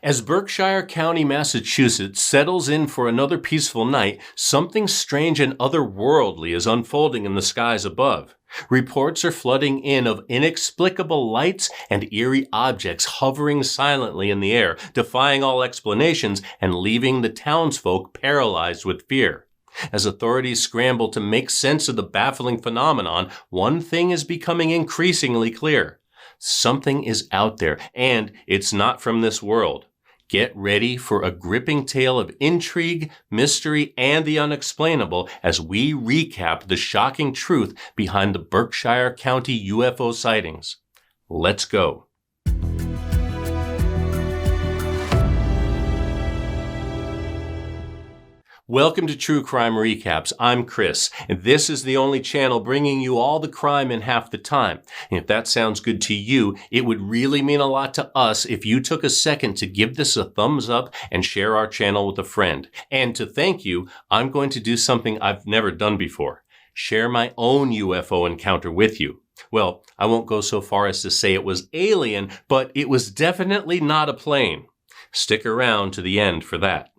As Berkshire County, Massachusetts settles in for another peaceful night, something strange and otherworldly is unfolding in the skies above. Reports are flooding in of inexplicable lights and eerie objects hovering silently in the air, defying all explanations and leaving the townsfolk paralyzed with fear. As authorities scramble to make sense of the baffling phenomenon, one thing is becoming increasingly clear. Something is out there, and it's not from this world. Get ready for a gripping tale of intrigue, mystery, and the unexplainable as we recap the shocking truth behind the Berkshire County UFO sightings. Let's go. Welcome to True Crime Recaps. I'm Chris, and this is the only channel bringing you all the crime in half the time. And if that sounds good to you, it would really mean a lot to us if you took a second to give this a thumbs up and share our channel with a friend. And to thank you, I'm going to do something I've never done before. Share my own UFO encounter with you. Well, I won't go so far as to say it was alien, but it was definitely not a plane. Stick around to the end for that.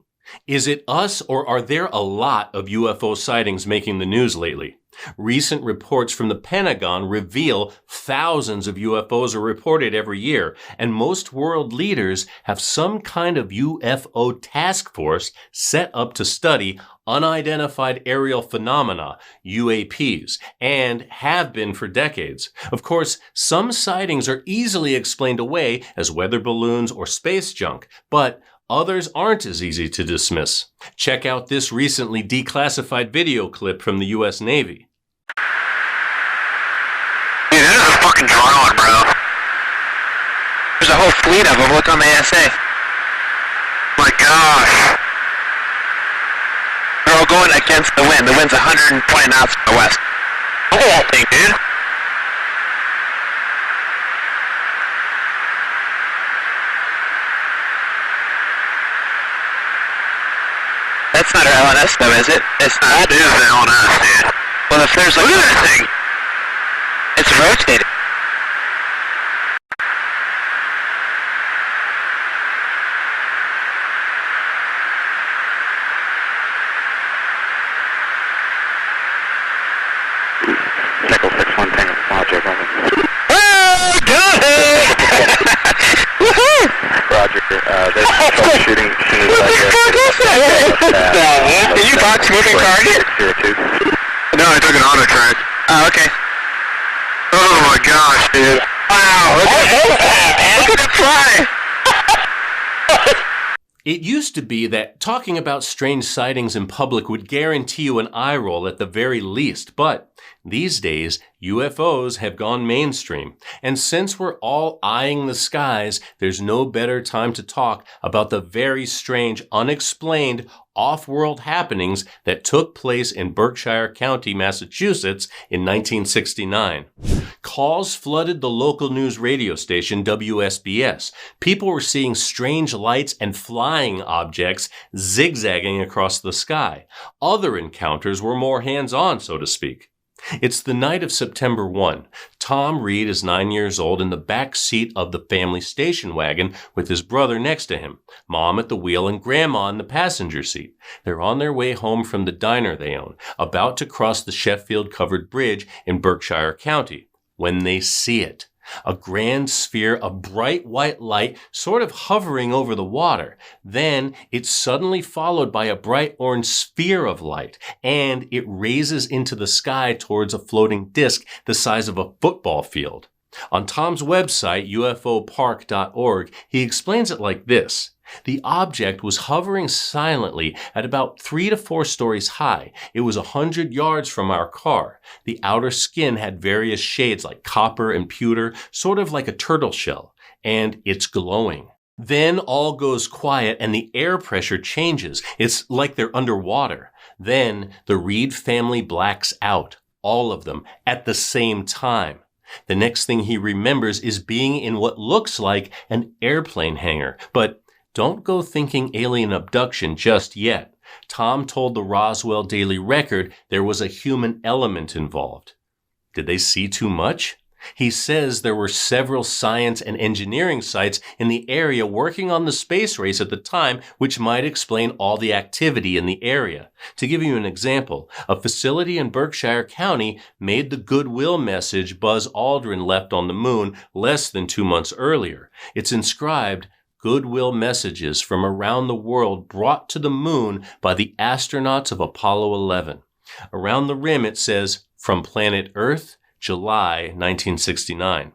Is it us, or are there a lot of UFO sightings making the news lately? Recent reports from the Pentagon reveal thousands of UFOs are reported every year, and most world leaders have some kind of UFO task force set up to study unidentified aerial phenomena, UAPs, and have been for decades. Of course, some sightings are easily explained away as weather balloons or space junk, but others aren't as easy to dismiss. Check out this recently declassified video clip from the U.S. Navy. Dude, that is a fucking drone, bro. There's a whole fleet of them. Look on the ASA. My gosh. They're all going against the wind. The wind's 120 knots from the west. Look at that thing, dude. That's not our LNS though, is it? It's not. That is the LNS, dude. Well, if there's like... Look at that thing! It's rotating. Nickel 6-1 Tango Project, oh, got it! Woohoo! Roger, there's troubleshooting as soon as Did you box moving target? No, I took an auto track. Oh, okay. Oh my gosh, dude. Wow, look at it fly! It used to be that talking about strange sightings in public would guarantee you an eye roll at the very least, but these days, UFOs have gone mainstream. And since we're all eyeing the skies, there's no better time to talk about the very strange, unexplained, off-world happenings that took place in Berkshire County, Massachusetts in 1969. Calls flooded the local news radio station WSBS. People were seeing strange lights and flying objects zigzagging across the sky. Other encounters were more hands-on, so to speak. It's the night of September 1. Tom Reed is 9 years old in the back seat of the family station wagon with his brother next to him, Mom at the wheel and Grandma in the passenger seat. They're on their way home from the diner they own, about to cross the Sheffield-covered bridge in Berkshire County, when they see it. A grand sphere of bright white light sort of hovering over the water. Then it's suddenly followed by a bright orange sphere of light, and it raises into the sky towards a floating disc the size of a football field. On Tom's website, ufopark.org, he explains it like this. The object was hovering silently at about 3 to 4 stories high. It was 100 yards from our car. The outer skin had various shades like copper and pewter, sort of like a turtle shell, and it's glowing. Then all goes quiet and the air pressure changes. It's like they're underwater. Then the Reed family blacks out, all of them, at the same time. The next thing he remembers is being in what looks like an airplane hangar, but don't go thinking alien abduction just yet. Tom told the Roswell Daily Record there was a human element involved. Did they see too much? He says there were several science and engineering sites in the area working on the space race at the time, which might explain all the activity in the area. To give you an example, a facility in Berkshire County made the goodwill message Buzz Aldrin left on the moon less than 2 months earlier. It's inscribed, "Goodwill messages from around the world brought to the moon by the astronauts of Apollo 11. Around the rim it says, "From planet Earth, July 1969.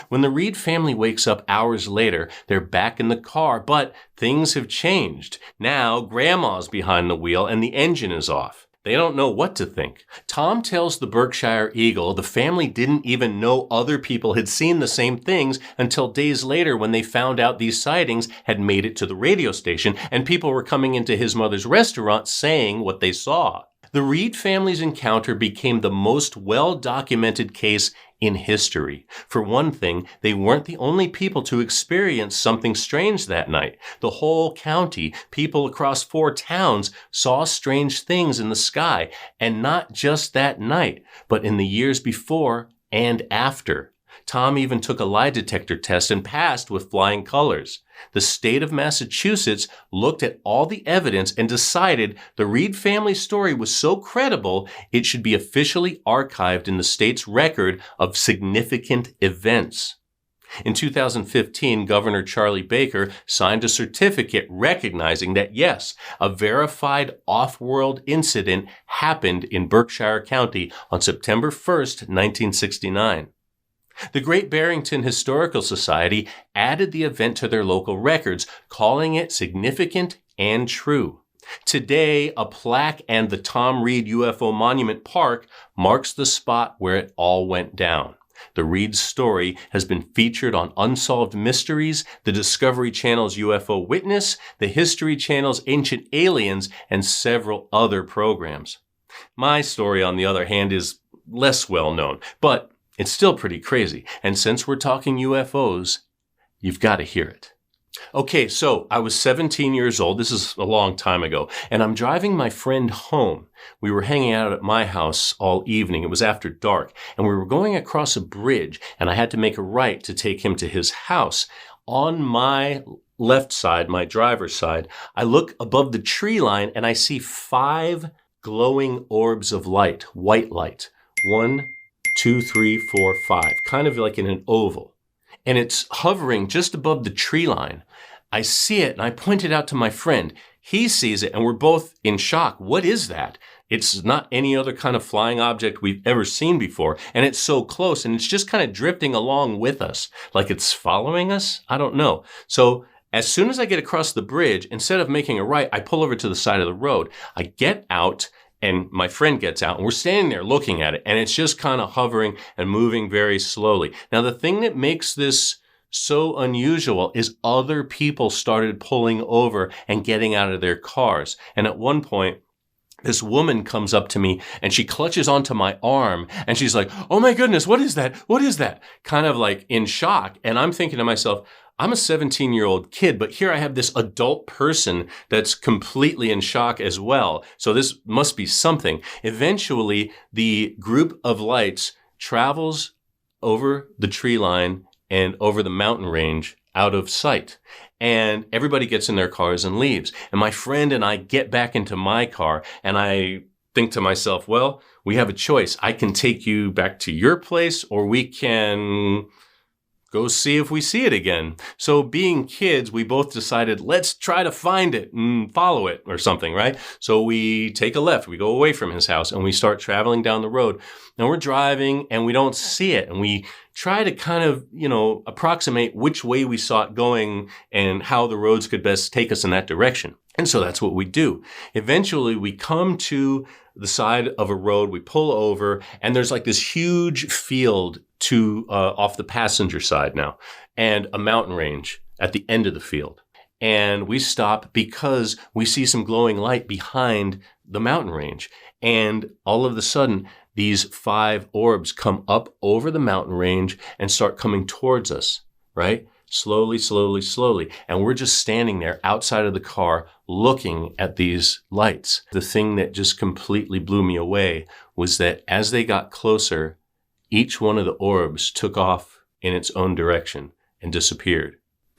When the Reed family wakes up hours later, they're back in the car, but things have changed. Now, Grandma's behind the wheel and the engine is off. They don't know what to think. Tom tells the Berkshire Eagle the family didn't even know other people had seen the same things until days later when they found out these sightings had made it to the radio station and people were coming into his mother's restaurant saying what they saw. The Reed family's encounter became the most well-documented case in history. For one thing, they weren't the only people to experience something strange that night. The whole county, people across 4 towns, saw strange things in the sky, and not just that night, but in the years before and after. Tom even took a lie detector test and passed with flying colors. The state of Massachusetts looked at all the evidence and decided the Reed family story was so credible it should be officially archived in the state's record of significant events. In 2015, Governor Charlie Baker signed a certificate recognizing that, yes, a verified off-world incident happened in Berkshire County on September 1st, 1969. The Great Barrington Historical Society added the event to their local records, calling it significant and true. Today, a plaque and the Tom Reed UFO Monument Park marks the spot where it all went down. The Reed story has been featured on Unsolved Mysteries, the Discovery Channel's UFO Witness, the History Channel's Ancient Aliens, and several other programs. My story, on the other hand, is less well known, but it's still pretty crazy. And since we're talking UFOs, you've got to hear it. Okay, so I was 17 years old. This is a long time ago. And I'm driving my friend home. We were hanging out at my house all evening. It was after dark. And we were going across a bridge. And I had to make a right to take him to his house. On my left side, my driver's side, I look above the tree line and I see 5 glowing orbs of light, white light. 1, 2, 3, 4, 5, kind of like in an oval. And it's hovering just above the tree line. I see it and I point it out to my friend. He sees it and we're both in shock. What is that? It's not any other kind of flying object we've ever seen before. And it's so close and it's just kind of drifting along with us. Like it's following us? I don't know. So as soon as I get across the bridge, instead of making a right, I pull over to the side of the road. I get out and my friend gets out and we're standing there looking at it and it's just kind of hovering and moving very slowly. Now, the thing that makes this so unusual is other people started pulling over and getting out of their cars. And at one point, this woman comes up to me and she clutches onto my arm and she's like, "Oh my goodness, what is that? What is that?" Kind of like in shock. And I'm thinking to myself, I'm a 17-year-old kid, but here I have this adult person that's completely in shock as well. So this must be something. Eventually, the group of lights travels over the tree line and over the mountain range out of sight. And everybody gets in their cars and leaves. And my friend and I get back into my car and I think to myself, well, we have a choice. I can take you back to your place or we can go see if we see it again. So being kids, we both decided, let's try to find it and follow it or something, right? So we take a left, we go away from his house and we start traveling down the road. And we're driving and we don't see it. And we try to kind of, approximate which way we saw it going and how the roads could best take us in that direction. And so that's what we do. Eventually, we come to the side of a road, we pull over, and there's like this huge field to off the passenger side now, and a mountain range at the end of the field. And we stop because we see some glowing light behind the mountain range. And all of a sudden, these 5 orbs come up over the mountain range and start coming towards us, right? Slowly, slowly, slowly. And we're just standing there outside of the car looking at these lights. The thing that just completely blew me away was that as they got closer, each one of the orbs took off in its own direction and disappeared.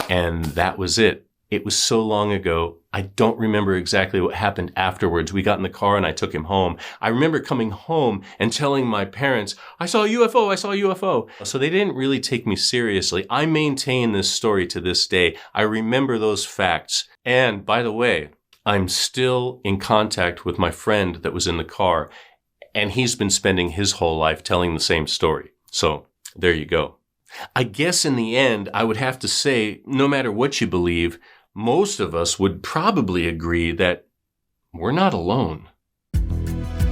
And that was it. It was so long ago, I don't remember exactly what happened afterwards. We got in the car and I took him home. I remember coming home and telling my parents, I saw a UFO, I saw a UFO. So they didn't really take me seriously. I maintain this story to this day. I remember those facts. And by the way, I'm still in contact with my friend that was in the car, and he's been spending his whole life telling the same story. So there you go. I guess in the end, I would have to say, no matter what you believe, most of us would probably agree that we're not alone.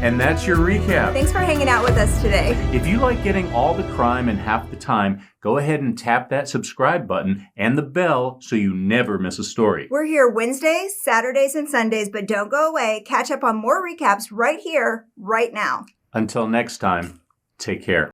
And that's your recap. Thanks for hanging out with us today. If you like getting all the crime in half the time, go ahead and tap that subscribe button and the bell so you never miss a story. We're here Wednesdays, Saturdays, and Sundays, but don't go away. Catch up on more recaps right here, right now. Until next time, take care.